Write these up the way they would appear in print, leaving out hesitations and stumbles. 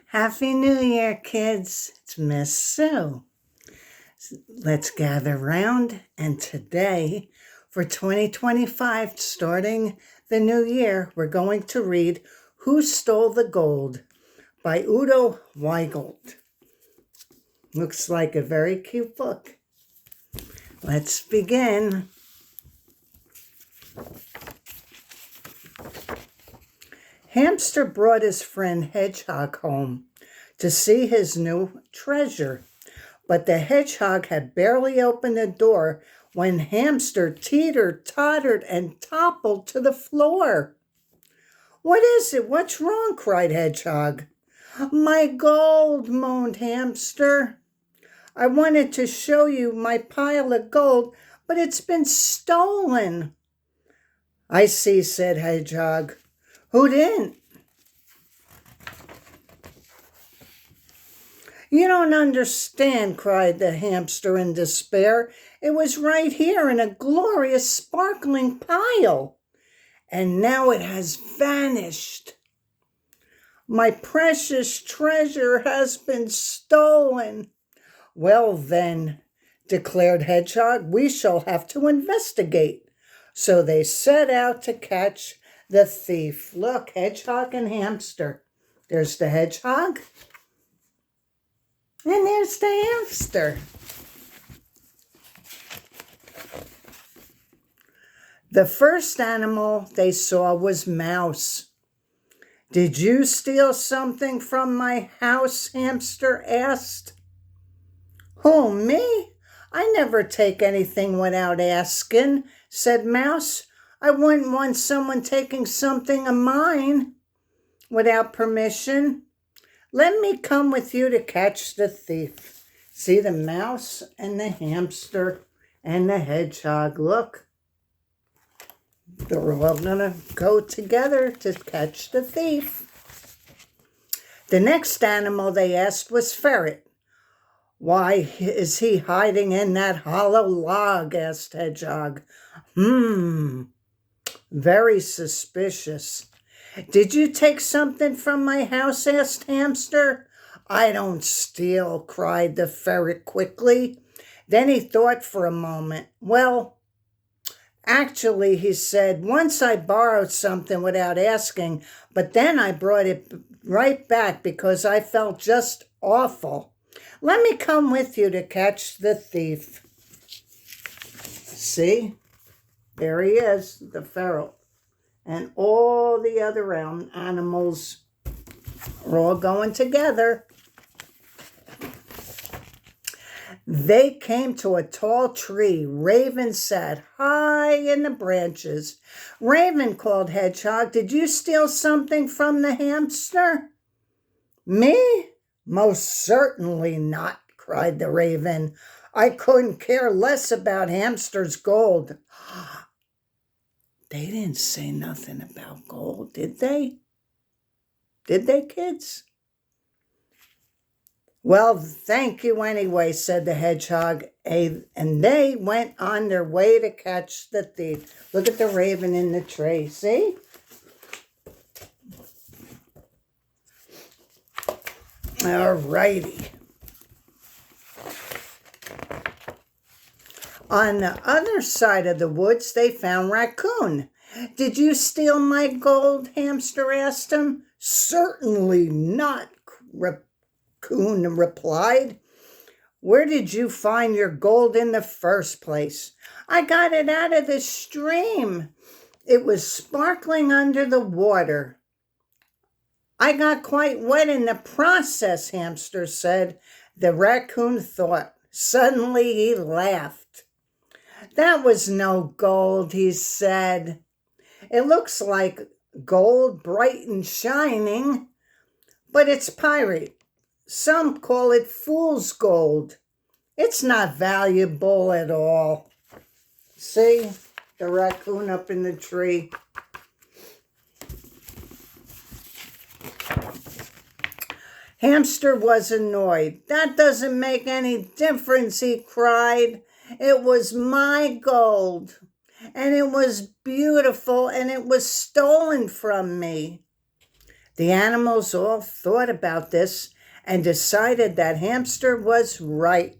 Happy New Year, kids. It's Miss Sue. Let's gather round, and today, for 2025, starting the new year, we're going to read Who Stole the Gold by Udo Weigelt. Looks like a very cute book. Let's begin. Hamster brought his friend Hedgehog home to see his new treasure, but the Hedgehog had barely opened the door when Hamster teetered, tottered, and toppled to the floor. "What is it? What's wrong?" cried Hedgehog. "My gold," moaned Hamster. "I wanted to show you my pile of gold, but it's been stolen." "I see," said Hedgehog. "Who didn't?" "You don't understand," cried the hamster in despair. "It was right here in a glorious sparkling pile, and now it has vanished. My precious treasure has been stolen." "Well then," declared Hedgehog, "we shall have to investigate." So they set out to catch the thief. Look, Hedgehog and Hamster. There's the Hedgehog, and there's the Hamster. The first animal they saw was Mouse. "Did you steal something from my house?" Hamster asked. "Who, me? I never take anything without asking," said Mouse. "I wouldn't want someone taking something of mine without permission. Let me come with you to catch the thief." See, the mouse and the hamster and the hedgehog. Look, they're all gonna go together to catch the thief. The next animal they asked was Ferret. "Why is he hiding in that hollow log?" asked Hedgehog. Very suspicious." "Did you take something from my house?" asked Hamster. "I don't steal," cried the ferret quickly. Then he thought for a moment. "Well, actually," he said, "once I borrowed something without asking, but then I brought it right back because I felt just awful. Let me come with you to catch the thief." See? There he is, the ferret. And all the other animals are all going together. They came to a tall tree. Raven sat high in the branches. "Raven," called Hedgehog, "did you steal something from the hamster?" "Me? Most certainly not," cried the Raven. "I couldn't care less about Hamster's gold." They didn't say nothing about gold, did they? Did they, kids? "Well, thank you anyway," said the Hedgehog, and they went on their way to catch the thief. Look at the Raven in the tree, see? All righty. On the other side of the woods, they found Raccoon. "Did you steal my gold?" Hamster asked him. "Certainly not," Raccoon replied. "Where did you find your gold in the first place?" "I got it out of the stream. It was sparkling under the water. I got quite wet in the process," Hamster said. The Raccoon thought. Suddenly he laughed. "That was no gold," he said. "It looks like gold, bright and shining, but it's pyrite. Some call it fool's gold. It's not valuable at all." See, the Raccoon up in the tree. Hamster was annoyed. "That doesn't make any difference," he cried. "It was my gold, and it was beautiful, and it was stolen from me." The animals all thought about this and decided that Hamster was right,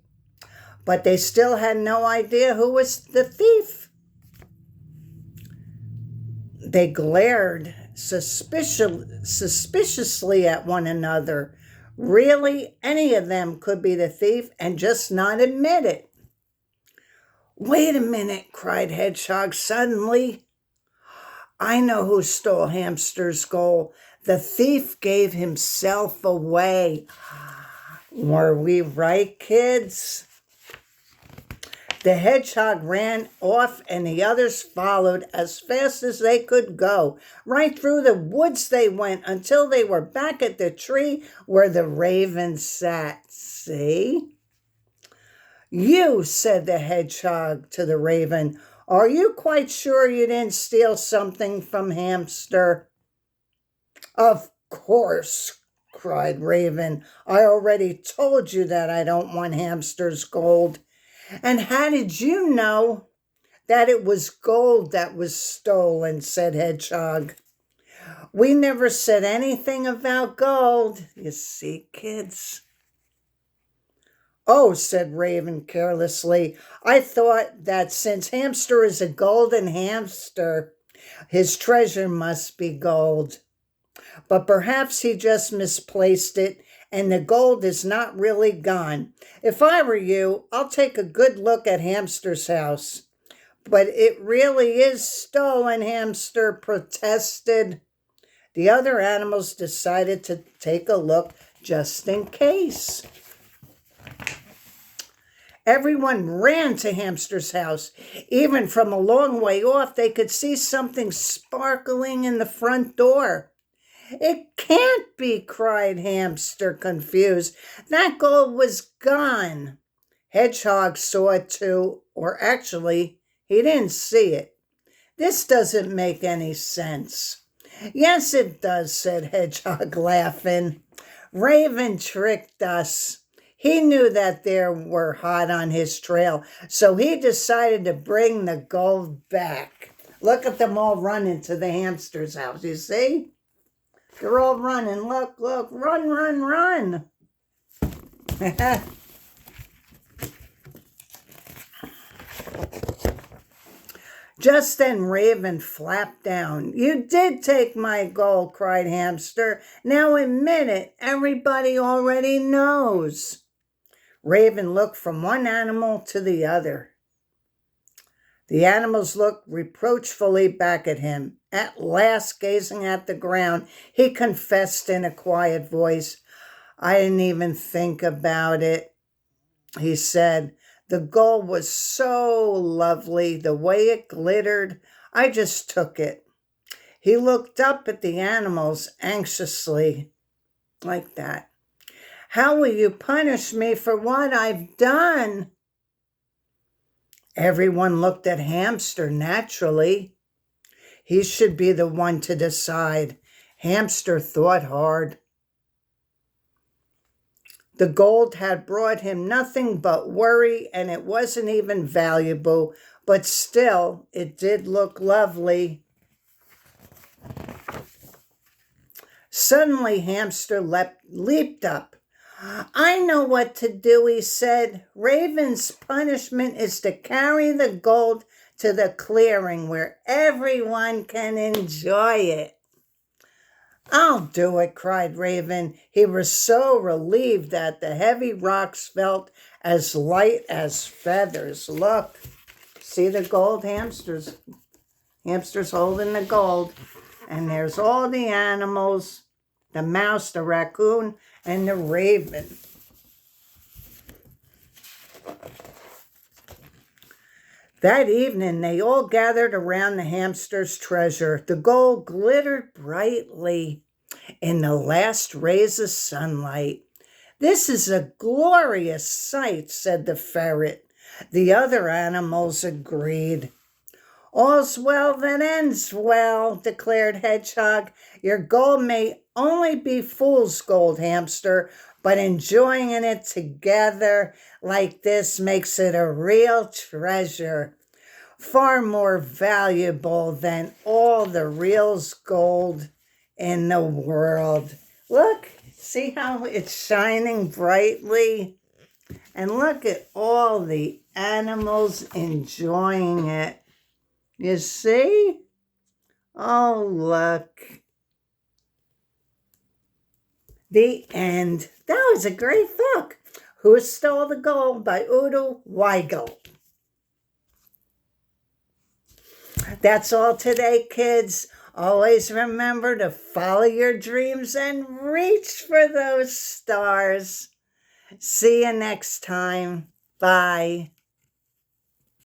but they still had no idea who was the thief. They glared suspiciously at one another. Really, any of them could be the thief and just not admit it. "Wait a minute," cried Hedgehog suddenly. "I know who stole Hamster's gold. The thief gave himself away." Were we right, kids? The hedgehog ran off and the others followed as fast as they could go. Right through the woods they went until they were back at the tree where the raven sat. "See?" "You," said the hedgehog to the raven, "are you quite sure you didn't steal something from Hamster?" "Of course," cried Raven. "I already told you that I don't want Hamster's gold." "And how did you know that it was gold that was stolen?" said Hedgehog. "We never said anything about gold. You see, kids." "Oh," said Raven carelessly, "I thought that since Hamster is a golden hamster, his treasure must be gold. But perhaps he just misplaced it and the gold is not really gone. If I were you, I'll take a good look at Hamster's house." "But it really is stolen," Hamster protested. The other animals decided to take a look just in case. Everyone ran to Hamster's house. Even from a long way off, they could see something sparkling in the front door. "It can't be," cried Hamster, confused. "That gold was gone." Hedgehog saw it too, or actually, he didn't see it. "This doesn't make any sense." "Yes, it does," said Hedgehog, laughing. "Raven tricked us. He knew that they were hot on his trail, so he decided to bring the gold back." Look at them all running to the hamster's house, you see? They're all running. Look, look, run, run, run. Just then Raven flapped down. "You did take my gold," cried Hamster. "Now admit it. Everybody already knows." Raven looked from one animal to the other. The animals looked reproachfully back at him. At last, gazing at the ground, he confessed in a quiet voice, "I didn't even think about it," he said. "The gold was so lovely, the way it glittered. I just took it." He looked up at the animals anxiously, like that. "How will you punish me for what I've done?" Everyone looked at Hamster naturally. He should be the one to decide. Hamster thought hard. The gold had brought him nothing but worry, and it wasn't even valuable, but still, it did look lovely. Suddenly, Hamster leaped up. "I know what to do," he said. "Raven's punishment is to carry the gold to the clearing where everyone can enjoy it." "I'll do it," cried Raven. He was so relieved that the heavy rocks felt as light as feathers. Look, see the gold hamsters. Hamsters holding the gold. And there's all the animals, the mouse, the raccoon, and the raven. That evening, they all gathered around the hamster's treasure. The gold glittered brightly in the last rays of sunlight. "This is a glorious sight," said the ferret. The other animals agreed. "All's well that ends well," declared Hedgehog. "Your gold may only be fool's gold, Hamster, but enjoying it together like this makes it a real treasure, far more valuable than all the real gold in the world. Look, see how it's shining brightly? And look at all the animals enjoying it. You see? Oh, look. The end. That was a great book. Who Stole the Gold by Udo Weigelt. That's all today, kids. Always remember to follow your dreams and reach for those stars. See you next time. Bye.